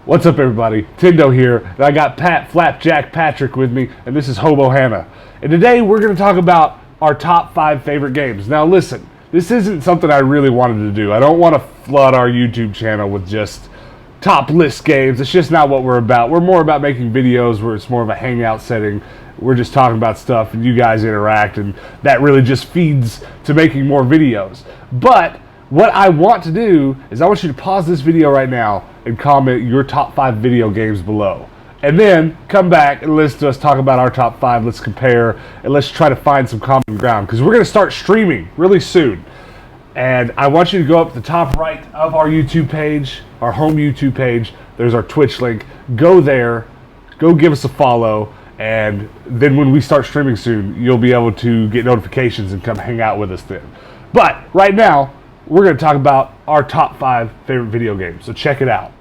What's up, everybody? Tindo here, and I got Pat Flapjack Patrick with me, and this is Hobo Hannah. And today we're going to talk about our top 5 favorite games. Now listen, this isn't something I really wanted to do. I don't want to flood our YouTube channel with just top list games. It's just not what we're about. We're more about making videos where it's more of a hangout setting. We're just talking about stuff and you guys interact, and that really just feeds to making more videos. But what I want to do is I want you to pause this video right now and comment your top 5 video games below. And then come back and listen to us talk about our top 5. Let's compare and let's try to find some common ground, because we're going to start streaming really soon. And I want you to go up to the top right of our YouTube page, our home YouTube page. There's our Twitch link. Go there, go give us a follow, and then when we start streaming soon, you'll be able to get notifications and come hang out with us then. But right now, we're going to talk about our top 5 favorite video games, so check it out.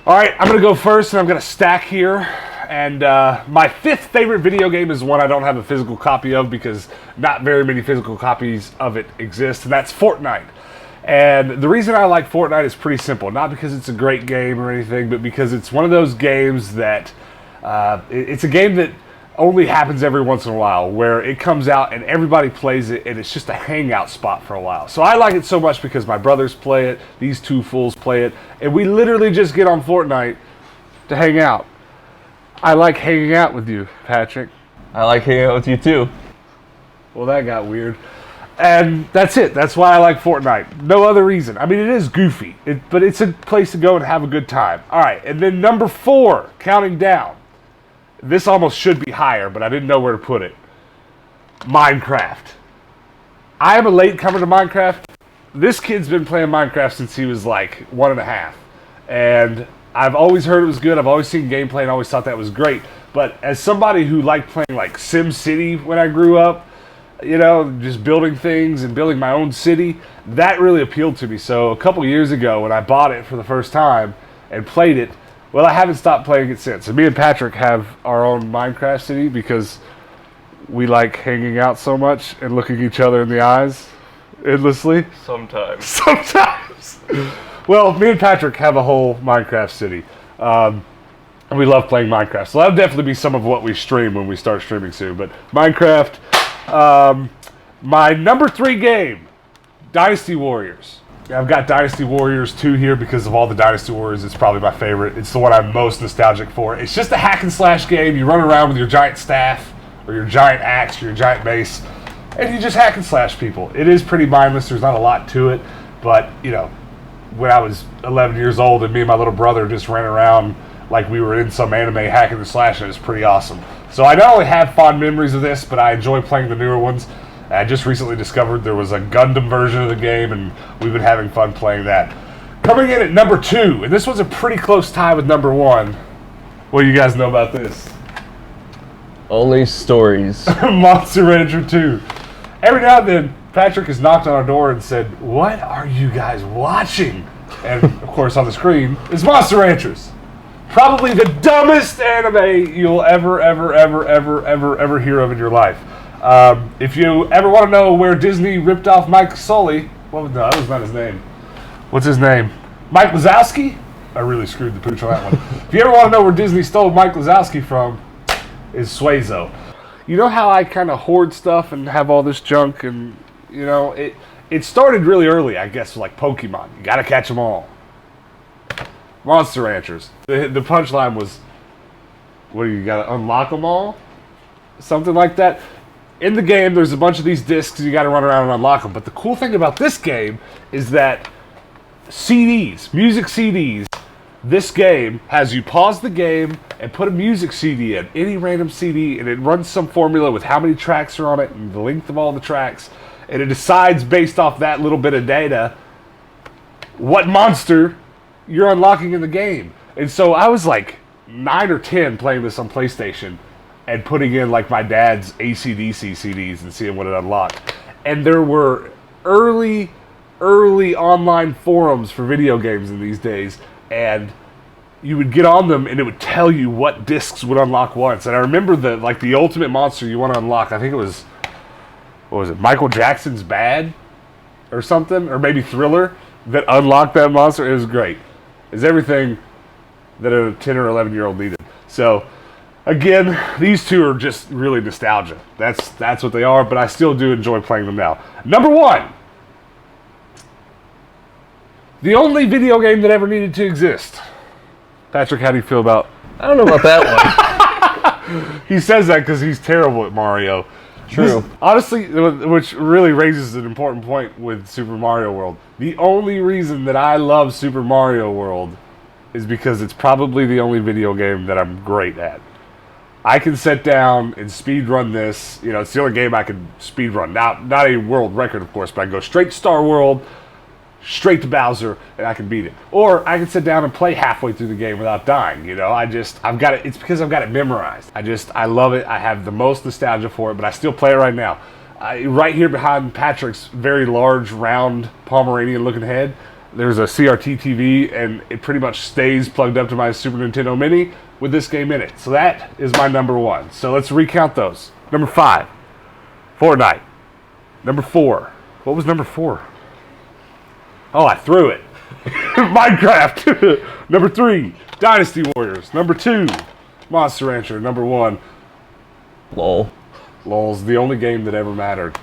Alright, I'm going to go first, and I'm going to stack here. And my 5th favorite video game is one I don't have a physical copy of, because not very many physical copies of it exist, and that's Fortnite. And the reason I like Fortnite is pretty simple. Not because it's a great game or anything, but because it's one of those games that it's a game that only happens every once in a while, where it comes out and everybody plays it, and it's just a hangout spot for a while. So I like it so much because my brothers play it, these two fools play it, and we literally just get on Fortnite to hang out. I like hanging out with you, Patrick. I like hanging out with you too. Well, that got weird. And that's it. That's why I like Fortnite. No other reason. I mean, it is goofy, but it's a place to go and have a good time. All right, and then number 4, counting down. This almost should be higher, but I didn't know where to put it. Minecraft. I am a late comer to Minecraft. This kid's been playing Minecraft since he was like 1.5. And I've always heard it was good. I've always seen gameplay and always thought that was great. But as somebody who liked playing like Sim City when I grew up, you know, just building things and building my own city, that really appealed to me. So a couple years ago when I bought it for the first time and played it, well, I haven't stopped playing it since. And me and Patrick have our own Minecraft city because we like hanging out so much and looking each other in the eyes endlessly. Sometimes. Sometimes. Well, me and Patrick have a whole Minecraft city. And we love playing Minecraft. So that'll definitely be some of what we stream when we start streaming soon. But Minecraft. My number 3 game, Dynasty Warriors. I've got Dynasty Warriors 2 here because of all the Dynasty Warriors. It's probably my favorite. It's the one I'm most nostalgic for. It's just a hack and slash game. You run around with your giant staff or your giant axe or your giant mace, and you just hack and slash people. It is pretty mindless. There's not a lot to it, but you know, when I was 11 years old and me and my little brother just ran around like we were in some anime hacking and slashing, it's pretty awesome. So I not only have fond memories of this, but I enjoy playing the newer ones. I just recently discovered there was a Gundam version of the game, and we've been having fun playing that. Coming in at number 2, and this was a pretty close tie with number 1. What do you guys know about this? Only stories. Monster Rancher 2. Every now and then, Patrick has knocked on our door and said, "What are you guys watching?" And of course on the screen is Monster Ranchers. Probably the dumbest anime you'll ever hear of in your life. If you ever want to know where Disney ripped off Mike Sully, no, that was not his name. What's his name? Mike Wazowski? I really screwed the pooch on that one. If you ever want to know where Disney stole Mike Wazowski from, is Suezo. You know how I kind of hoard stuff and have all this junk, and you know, it started really early, I guess, like Pokemon. You gotta catch them all. Monster Ranchers. The punchline was, what do you gotta unlock them all? Something like that. In the game, there's a bunch of these discs, you gotta run around and unlock them. But the cool thing about this game is that CDs, music CDs, this game has you pause the game and put a music CD in, any random CD, and it runs some formula with how many tracks are on it and the length of all the tracks, and it decides based off that little bit of data what monster you're unlocking in the game. And so I was like 9 or 10 playing this on PlayStation and putting in like my dad's AC/DC CDs and seeing what it unlocked. And there were early online forums for video games in these days, and you would get on them and it would tell you what discs would unlock once. And I remember the ultimate monster you want to unlock, I think it was, what was it, Michael Jackson's Bad or something, or maybe Thriller. that unlocked that monster. It was great. It's everything that a 10 or 11-year-old needed. So, again, these two are just really nostalgia. That's what they are, but I still do enjoy playing them now. Number 1. The only video game that ever needed to exist. Patrick, how do you feel about... I don't know about that one. He says that because he's terrible at Mario. True. Honestly, which really raises an important point with Super Mario World. The only reason that I love Super Mario World is because it's probably the only video game that I'm great at. I can sit down and speed run this. You know, it's the only game I can speed run. Not a world record, of course, but I can go straight to Star World, straight to Bowser, and I can beat it. Or I can sit down and play halfway through the game without dying. You know, I've got it. It's because I've got it memorized. I love it. I have the most nostalgia for it, but I still play it right now. Right here behind Patrick's very large, round Pomeranian-looking head, there's a CRT TV, and it pretty much stays plugged up to my Super Nintendo Mini with this game in it. So that is my number 1. So let's recount those. Number 5, Fortnite. Number 4, what was number 4? Oh, I threw it. Minecraft. Number 3, Dynasty Warriors. Number 2, Monster Rancher. Number 1, Lol. LOL's the only game that ever mattered.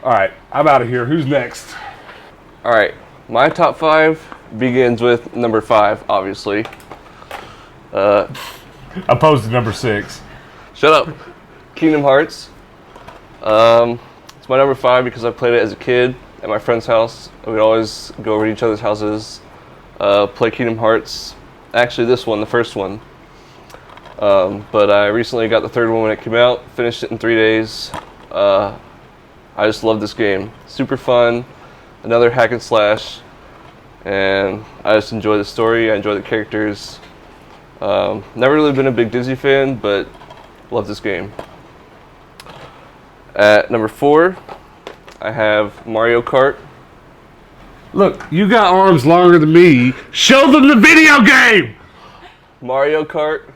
All right, I'm out of here. Who's next? All right, my top 5 begins with number 5, obviously. Opposed to number 6. Shut up. Kingdom Hearts. It's my number 5 because I played it as a kid at my friend's house. We'd always go over to each other's houses, play Kingdom Hearts. Actually, this one, the first one. But I recently got the third one when it came out, finished it in 3 days. I just love this game. Super fun, another hack and slash, and I just enjoy the story, I enjoy the characters. Never really been a big Disney fan, but love this game. At number 4, I have Mario Kart. Look, you got arms longer than me. Show them the video game! Mario Kart.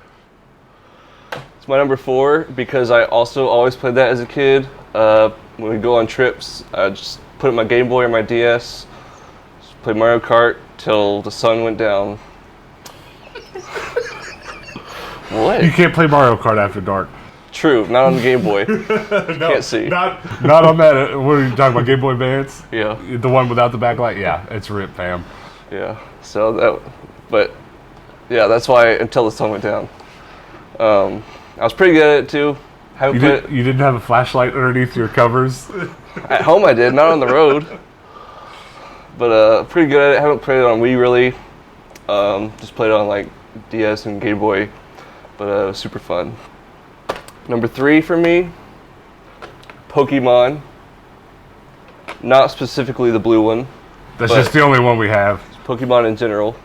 It's my number 4 because I also always played that as a kid. When we go on trips, I just put up my Game Boy or my DS, just play Mario Kart till the sun went down. What? You can't play Mario Kart after dark. True, not on the Game Boy. No, Can't see. Not on that. What are you talking about? Game Boy Advance? Yeah. The one without the backlight? Yeah, it's rip, fam. Yeah. So that, but yeah, that's why until the sun went down. I was pretty good at it too. You didn't have a flashlight underneath your covers? At home I did, not on the road. But pretty good at it. Haven't played it on Wii really. Just played it on like DS and Game Boy. But it was super fun. Number 3 for me, Pokemon. Not specifically the blue one. That's just the only one we have. Pokemon in general.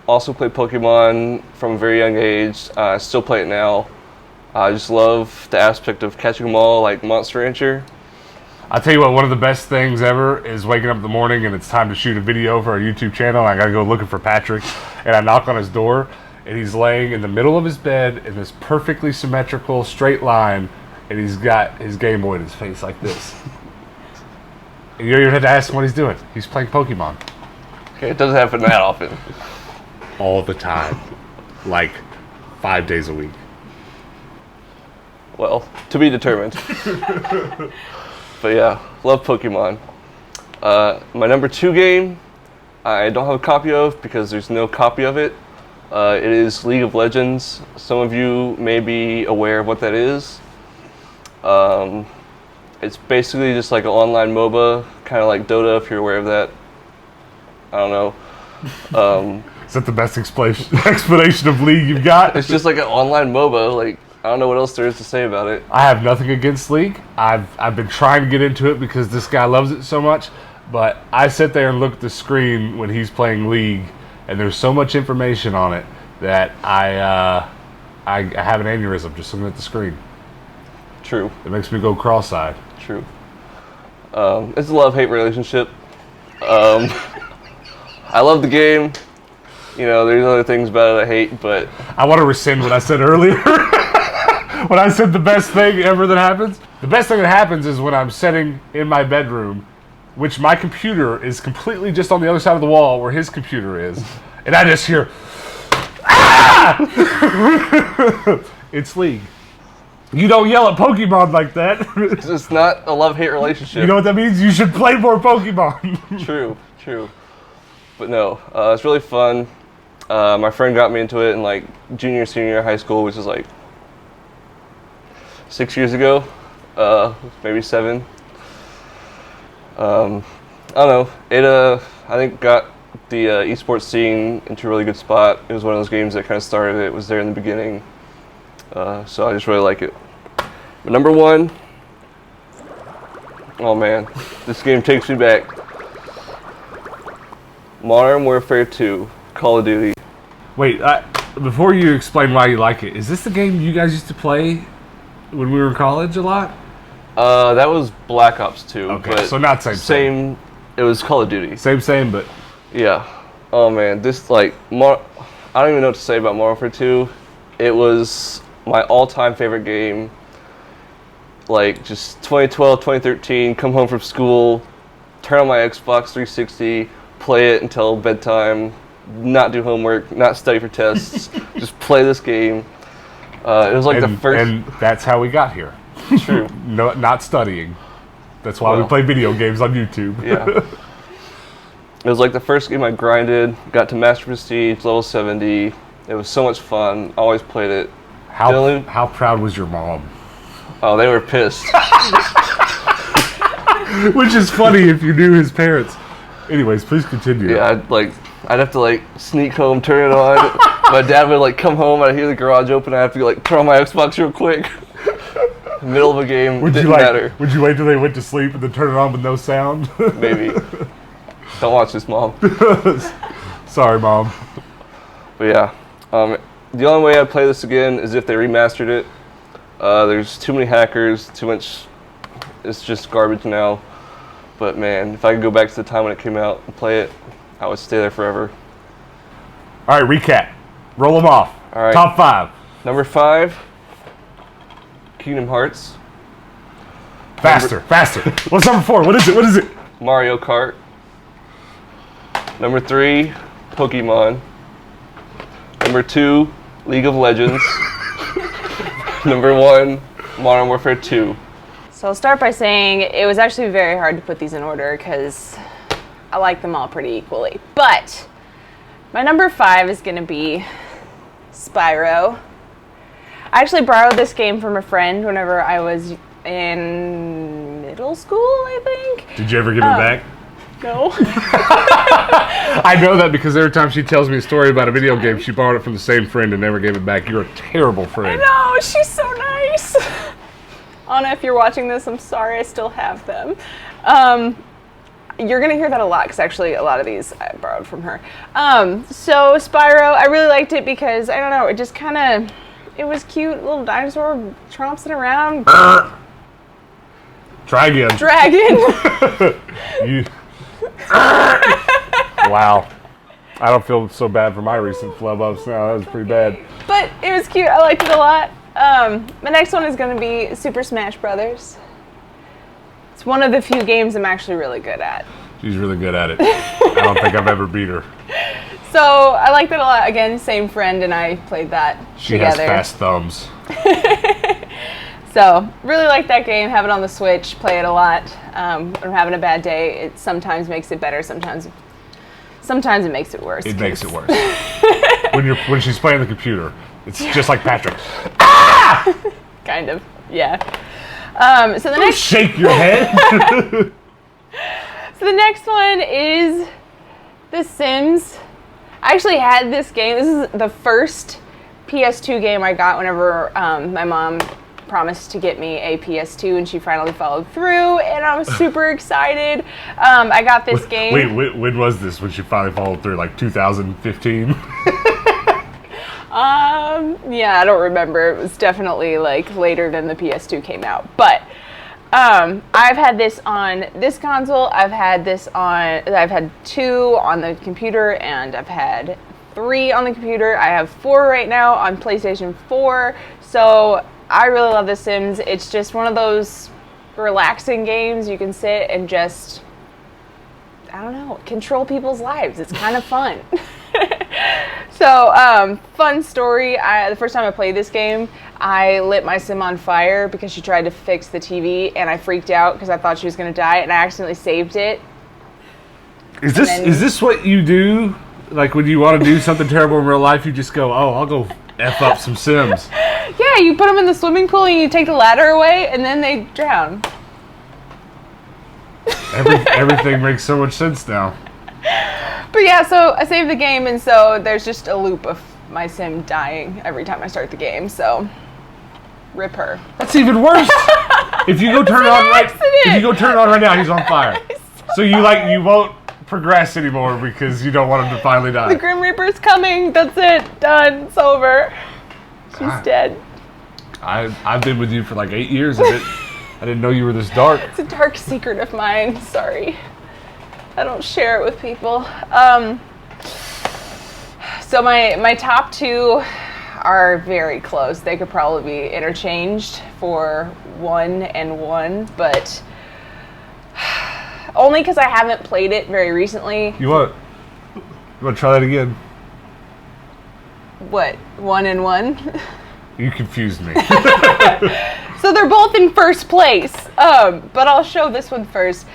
Also played Pokemon from a very young age. I still play it now. I just love the aspect of catching them all, like Monster Rancher. I'll tell you what, one of the best things ever is waking up in the morning and it's time to shoot a video for our YouTube channel. I gotta go looking for Patrick, and I knock on his door, and he's laying in the middle of his bed in this perfectly symmetrical straight line, and he's got his Game Boy in his face like this. And you don't even have to ask him what he's doing. He's playing Pokemon. Okay, it doesn't happen that often. All the time. Like 5 days a week. Well, to be determined. But yeah, love Pokemon. My number 2 game, I don't have a copy of because there's no copy of it. It is League of Legends. Some of you may be aware of what that is. It's basically just like an online MOBA, kind of like Dota, if you're aware of that. I don't know. Is that the best explanation of League you've got? It's just like an online MOBA. Like, I don't know what else there is to say about it. I have nothing against League. I've been trying to get into it because this guy loves it so much. But I sit there and look at the screen when he's playing League, and there's so much information on it that I have an aneurysm just looking at the screen. True. It makes me go cross-eyed. True. It's a love-hate relationship. I love the game. You know, there's other things about it I hate, but... I want to rescind what I said earlier. When I said the best thing ever that happens. The best thing that happens is when I'm sitting in my bedroom which my computer is completely just on the other side of the wall where his computer is, and I just hear, ah! It's League. You don't yell at Pokemon like that. It's not a love-hate relationship. You know what that means? You should play more Pokemon. True. But no, it's really fun. My friend got me into it in like junior, senior high school, which is like 6 years ago, maybe 7. I don't know. It I think got the esports scene into a really good spot. It was one of those games that kind of started it. It was there in the beginning, so I just really like it. But number 1, oh man, this game takes me back. Modern Warfare 2, Call of Duty. Wait, before you explain why you like it, is this the game you guys used to play when we were in college a lot? That was Black Ops 2. Okay, but so not same. It was Call of Duty. Same, but yeah. Oh man, this like I don't even know what to say about Modern Warfare 2. It was my all-time favorite game. Like just 2012, 2013, come home from school, turn on my Xbox 360, play it until bedtime, not do homework, not study for tests, just play this game. It was like the first. And that's how we got here. True. No, not studying. That's why we play video games on YouTube. Yeah. It was like the first game I grinded, got to Master Prestige, level 70. It was so much fun. Always played it. How proud was your mom? Oh, they were pissed. Which is funny if you knew his parents. Anyways, please continue. Yeah, I'd have to like sneak home, turn it on. My dad would like come home, I'd hear the garage open, I'd have to like turn on my Xbox real quick. Middle of a game, didn't matter. Would you wait till they went to sleep and then turn it on with no sound? Maybe. Don't watch this, Mom. Sorry, Mom. But yeah, the only way I'd play this again is if they remastered it. There's too many hackers, too much. It's just garbage now. But man, if I could go back to the time when it came out and play it, I would stay there forever. All right, recap. Roll them off. All right. Top 5. Number 5, Kingdom Hearts. Faster. What's number 4? What is it? Mario Kart. Number 3, Pokemon. Number 2, League of Legends. Number 1, Modern Warfare 2. So I'll start by saying it was actually very hard to put these in order because I like them all pretty equally. But my number 5 is going to be Spyro. I actually borrowed this game from a friend whenever I was in middle school, I think. Did you ever give it back? No. I know that because every time she tells me a story about a video game, she borrowed it from the same friend and never gave it back. You're a terrible friend. I know, she's so nice. Anna, if you're watching this, I'm sorry, I still have them. You're going to hear that a lot because actually a lot of these I borrowed from her. So Spyro, I really liked it because, I don't know, it just kind of, it was cute, little dinosaur tromping around. Try again. Dragon. Wow. I don't feel so bad for my recent flub ups now. That was pretty bad. But it was cute. I liked it a lot. My next one is going to be Super Smash Brothers. It's one of the few games I'm actually really good at. She's really good at it. I don't think I've ever beat her. So I liked it a lot. Again, same friend and I played that together. She has fast thumbs. So really like that game. Have it on the Switch. Play it a lot. When I'm having a bad day, it sometimes makes it better. Sometimes it makes it worse. It makes it worse. when she's playing the computer, it's just like Patrick. Ah! Kind of, yeah. So the next. Shake your head. So the next one is The Sims. I actually had this game. This is the first PS2 game I got whenever my mom promised to get me a PS2, and she finally followed through, and I was super excited. I got this game. Wait, when was this? When she finally followed through? Like 2015? Yeah, I don't remember. It was definitely like later than the PS2 came out. But I've had this on this console. I've had 2 on the computer, and I've had 3 on the computer. I have 4 right now on PlayStation 4. So I really love The Sims. It's just one of those relaxing games. You can sit and just I don't know, control people's lives. It's kind of fun. So, fun story. The first time I played this game, I lit my sim on fire because she tried to fix the TV, and I freaked out because I thought she was going to die, and I accidentally saved it. Is this what you do? Like when you want to do something terrible in real life, you just go, oh, I'll go F up some Sims. Yeah, you put them in the swimming pool and you take the ladder away, and then they drown. Everything makes so much sense now. But yeah, so I saved the game, and so there's just a loop of my sim dying every time I start the game, so rip her. That's even worse. If you go turn it on right now, he's on fire. So you won't progress anymore because you don't want him to finally die. The Grim Reaper's coming. That's it. Done. It's over. She's dead. I've been with you for like 8 years. I didn't know you were this dark. It's a dark secret of mine. Sorry. I don't share it with people. So my top two are very close. They could probably be interchanged for 1 and 1, but only because I haven't played it very recently. You want to try that again? What? 1 and 1? You confused me. So they're both in first place, but I'll show this one first.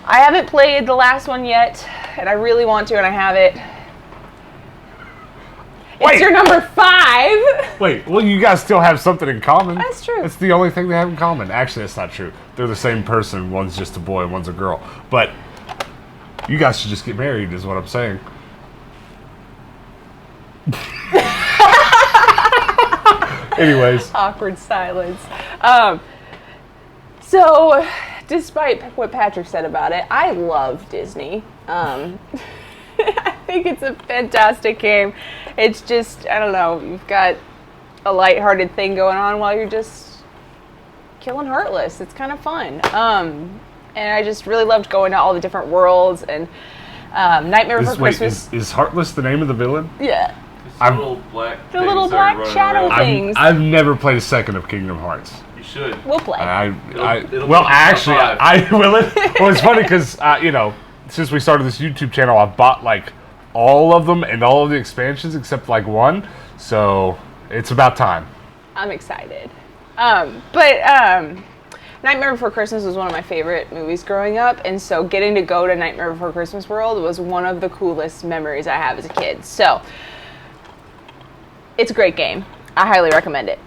I haven't played the last one yet, and I really want to, and I have it. It's your number 5. Wait, well, you guys still have something in common. That's true. That's the only thing they have in common. Actually, that's not true. They're the same person. One's just a boy and one's a girl. But you guys should just get married, is what I'm saying. Anyways. Awkward silence. So, despite what Patrick said about it, I love Disney. I think it's a fantastic game. It's just, I don't know, you've got a lighthearted thing going on while you're just killing Heartless. It's kind of fun. And I just really loved going to all the different worlds, and Nightmare Before Christmas. Is Heartless the name of the villain? Yeah. The little black shadow things. I've never played a second of Kingdom Hearts. You should. We'll play. It'll Well, actually, I will it. Well, it's funny because since we started this YouTube channel, I've bought like all of them and all of the expansions except like one. So it's about time. I'm excited. But Nightmare Before Christmas was one of my favorite movies growing up, and so getting to go to Nightmare Before Christmas World was one of the coolest memories I have as a kid. So it's a great game. I highly recommend it.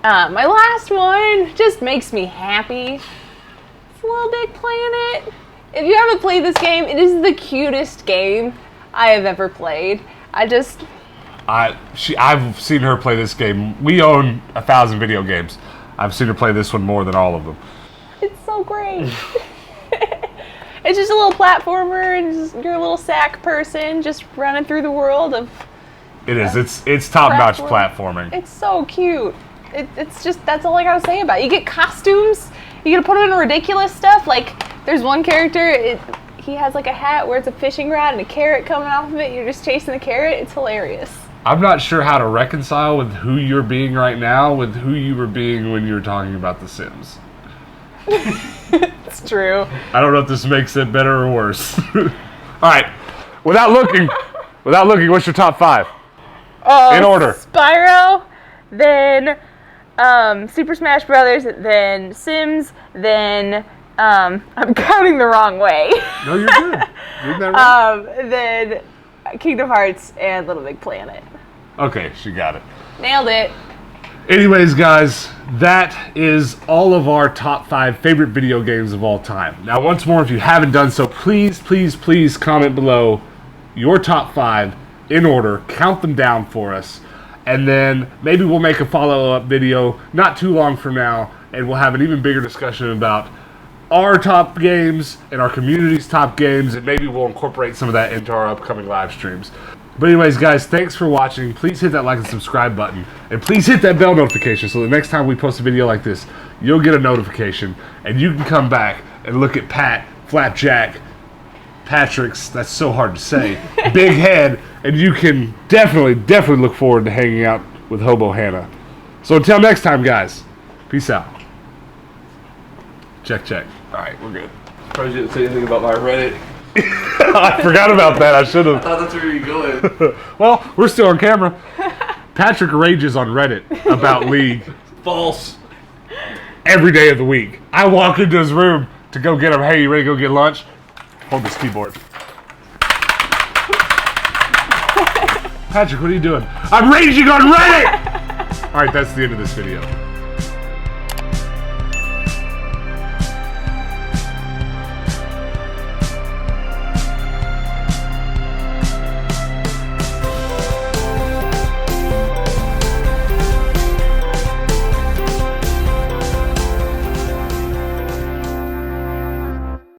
My last one just makes me happy. It's Little Big Planet. If you haven't played this game, it is the cutest game I have ever played. I've seen her play this game. We own 1,000 video games. I've seen her play this one more than all of them. It's so great. It's just a little platformer, and you're a little sack person just running through the world of. It is. It's top-notch platforming. It's so cute. It's just, that's all I gotta say about it. You get costumes. You get to put in ridiculous stuff. Like, there's one character, he has like a hat where it's a fishing rod and a carrot coming off of it. You're just chasing the carrot. It's hilarious. I'm not sure how to reconcile with who you're being right now with who you were being when you were talking about The Sims. It's true. I don't know if this makes it better or worse. All right. Without looking, what's your top 5? In order. Spyro, then Super Smash Brothers, then Sims, then I'm counting the wrong way. No, you're good. You're that right. Then Kingdom Hearts and Little Big Planet. Okay, she got it. Nailed it. Anyways, guys, that is all of our top 5 favorite video games of all time. Now, once more, if you haven't done so, please, please, please comment below your top 5 in order. Count them down for us. And then maybe we'll make a follow-up video not too long from now, and we'll have an even bigger discussion about our top games and our community's top games, and maybe we'll incorporate some of that into our upcoming live streams. But anyways, guys, thanks for watching. Please hit that like and subscribe button, and please hit that bell notification so the next time we post a video like this, you'll get a notification, and you can come back and look at Pat, Flapjack, Patrick's, that's so hard to say, big head, and you can definitely look forward to hanging out with Hobo Hannah. So until next time, guys, peace out. Check. All right, we're good. Probably didn't say anything about my Reddit I forgot about that. I should have. I thought that's where you were going. Well, we're still on camera. Patrick rages on Reddit about League False. every day of the week. I walk into his room to go get him. Hey, you ready to go get lunch? Hold this keyboard. Patrick, what are you doing? I'm raging on Reddit! All right, that's the end of this video.